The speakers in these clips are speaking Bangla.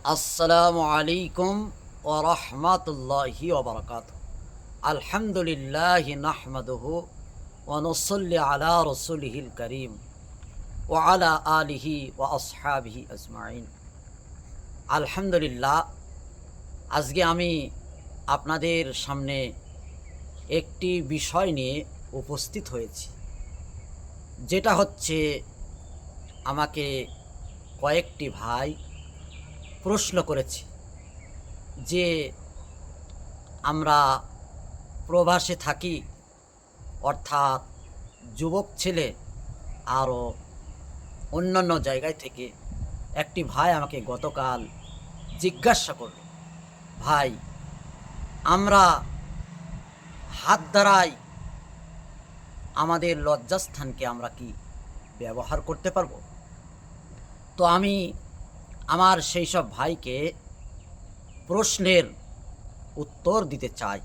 আসসালামু আলাইকুম ওয়া রাহমাতুল্লাহি ওয়া বারাকাতুহু। আলহামদুলিল্লাহি নাহমাদুহু ওয়া নুসাল্লি আলা রাসূলিহিল কারীম ওয়া আলা আলিহি ওয়া আসহাবিহি আজমাইন। আলহামদুলিল্লাহ, আজকে আমি আপনাদের সামনে একটি বিষয় নিয়ে উপস্থিত হয়েছি, যেটা হচ্ছে আমাকে কয়েকটি ভাই প্রশ্ন করেছে যে আমরা প্রবাসে থাকি, অর্থাৎ যুবক ছেলে আরও অন্যান্য জায়গায় থেকে একটি ভাই আমাকে গতকাল জিজ্ঞাসা করল, ভাই আমরা হাত দ্বারাই আমাদের লজ্জাস্থানকে আমরা কি ব্যবহার করতে পারবো? তো আমি আমার সেই সব ভাইকে প্রশ্নের উত্তর দিতে চাই।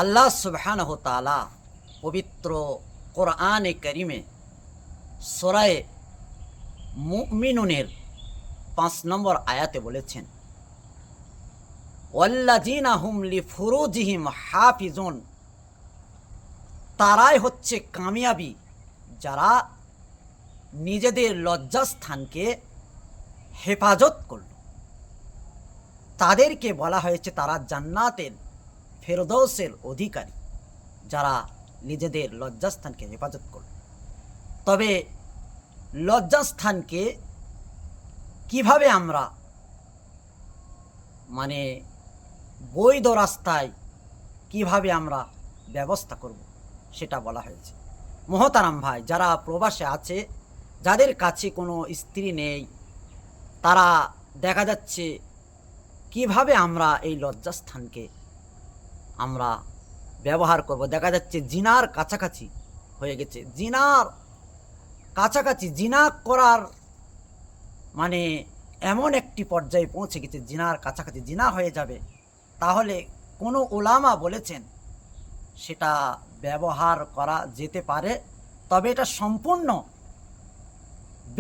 আল্লাহ সুবহানাহু ওয়া তাআলা পবিত্র কোরআনে কারিমে সূরা মুমিনুনের ৫ নম্বর আয়াতে বলেছেন, ওয়াল্লাযীনা হুম লিফুরুজিহিম হাফিজুন, তারাই হচ্ছে কামিয়াবি যারা নিজেদের লজ্জাস্থানকে হেফাজত করল। তাদেরকে বলা হয়েছে তারা জান্নাতের ফেরদৌসের অধিকারী, যারা নিজেদের লজ্জাস্থানকে হেফাজত করল। তবে লজ্জাস্থানকে কিভাবে আমরা বৈধ রাস্তায় কিভাবে আমরা ব্যবস্থা করব সেটা বলা হয়েছে। মহতারাম ভাই, যারা প্রবাসে আছে, যাদের কাছে কোনো স্ত্রী নেই, তারা দেখা যাচ্ছে কিভাবে আমরা এই লজ্জাস্থানকে আমরা ব্যবহার করব। দেখা যাচ্ছে জিনার কাছাকাছি হয়ে গেছে, জিনার কাছাকাছি জিনা করার এমন একটি পর্যায়ে পৌঁছে গেছে, জিনার কাছাকাছি জিনা হয়ে যাবে। তাহলে কোনো উলামা বলেছেন সেটা ব্যবহার করা যেতে পারে, তবে এটা সম্পূর্ণ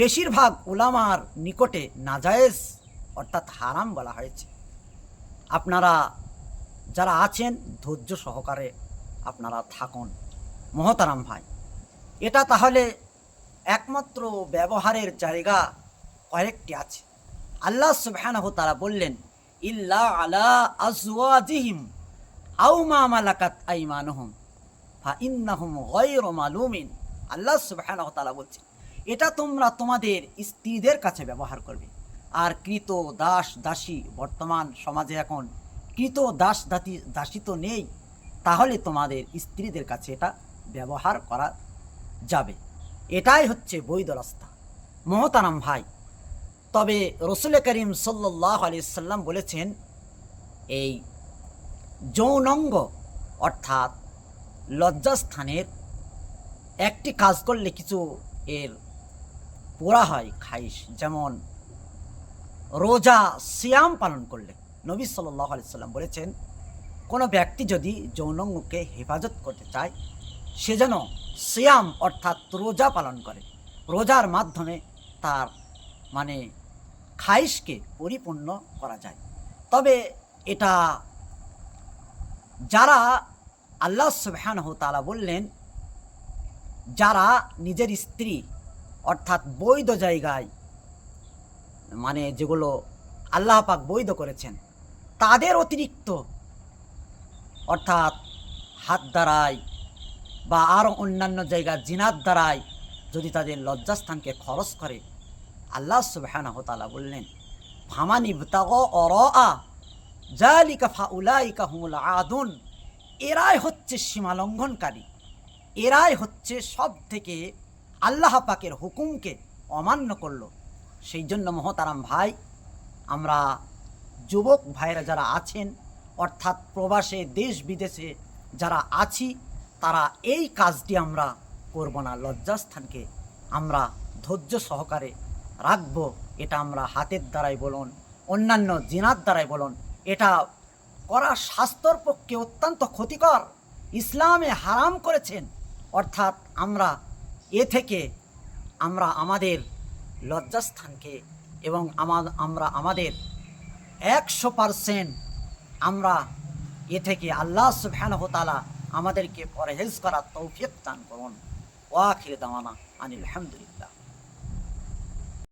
বেশিরভাগ উলামার নিকটে নাজায়েজ অর্থাৎ হারাম বলা হয়েছে। আপনারা যারা আছেন ধৈর্য সহকারে আপনারা থাকুন। মহতারাম ভাই, এটা তাহলে একমাত্র ব্যবহারের জায়গা কয়েকটি আছে। আল্লাহ সুবহানাহু ওয়া তাআলা বললেন, ইল্লা আলা আজওয়াজিহিম আও মা মালাকাত আইমানুহুম ফা ইন্নাহুম গায়রু মালুমিন। আল্লাহ সুবহানাহু ওয়া তাআলা বলছেন, এটা তোমরা তোমাদের স্ত্রীদের কাছে ব্যবহার করবে। আর কৃত দাস দাসী, বর্তমান সমাজে এখন কৃত দাসী তো নেই, তাহলে তোমাদের স্ত্রীদের কাছে এটা ব্যবহার করা যাবে। এটাই হচ্ছে বৈধ রাস্তা। মহতারাম ভাই, তবে রসুল করিম সাল্লাল্লাহু আলাইহি সাল্লাম বলেছেন, এই যৌনাঙ্গ অর্থাৎ লজ্জাস্থানের একটি কাজ করলে কিছু এর পোড়া হয়, খাইশ, যেমন রোজা সিয়াম পালন করলে নবী সাল্লাল্লাহু আলাইহি সাল্লাম বলেছেন, কোনো ব্যক্তি যদি যৌনাঙ্গকে হেফাজত করতে চায়, সে যেন সিয়াম অর্থাৎ রোজা পালন করে। রোজার মাধ্যমে তার খাইশকে পরিপূর্ণ করা যায়। তবে এটা যারা আল্লাহ সুবহানাহু ওয়া তাআলা বললেন, যারা নিজের স্ত্রী অর্থাৎ বৈধ জায়গায় যেগুলো আল্লাহ পাক বৈধ করেছেন, তাদের অতিরিক্ত অর্থাৎ হাত দ্বারাই বা আরও অন্যান্য জায়গা জিনাত দ্বারাই যদি তাদের লজ্জাস্থানকে খরচ করে, আল্লাহ সুবহানাহু ওয়া তাআলা বললেন, ফামান ইবতাগা ওরাআ যালিকা ফাউলাইকা হুমুল আদুন, এরাই হচ্ছে সীমালঙ্ঘনকারী, এরাই হচ্ছে সব থেকে আল্লাহ পাকের হুকুমকে অমান্য করলো। সেই জন্য মহতারাম ভাই, আমরা যুবক ভাইরা যারা আছেন অর্থাৎ প্রবাসে দেশ বিদেশে যারা আছি, তারা এই কাজটি আমরা করব না। লজ্জাস্থানকে আমরা ধৈর্য সহকারে রাখব। এটা আমরা হাতের দ্বারাই বলুন, অন্যান্য জিনার দ্বারাই বলুন, এটা করা স্বাস্থ্যর পক্ষে অত্যন্ত ক্ষতিকর, ইসলামে হারাম করেছেন। অর্থাৎ আমরা এ থেকে আমরা আমাদের লজ্জাস্থানকে এবং আমরা আমাদের 100% আমরা এ থেকে আল্লাহ সুবহানাহু ওয়া তাআলা আমাদেরকে পরহেজ করার তৌফিক দান করুন। ওয়া আখির দাওয়ানা আনিল হামদুলিল্লাহ।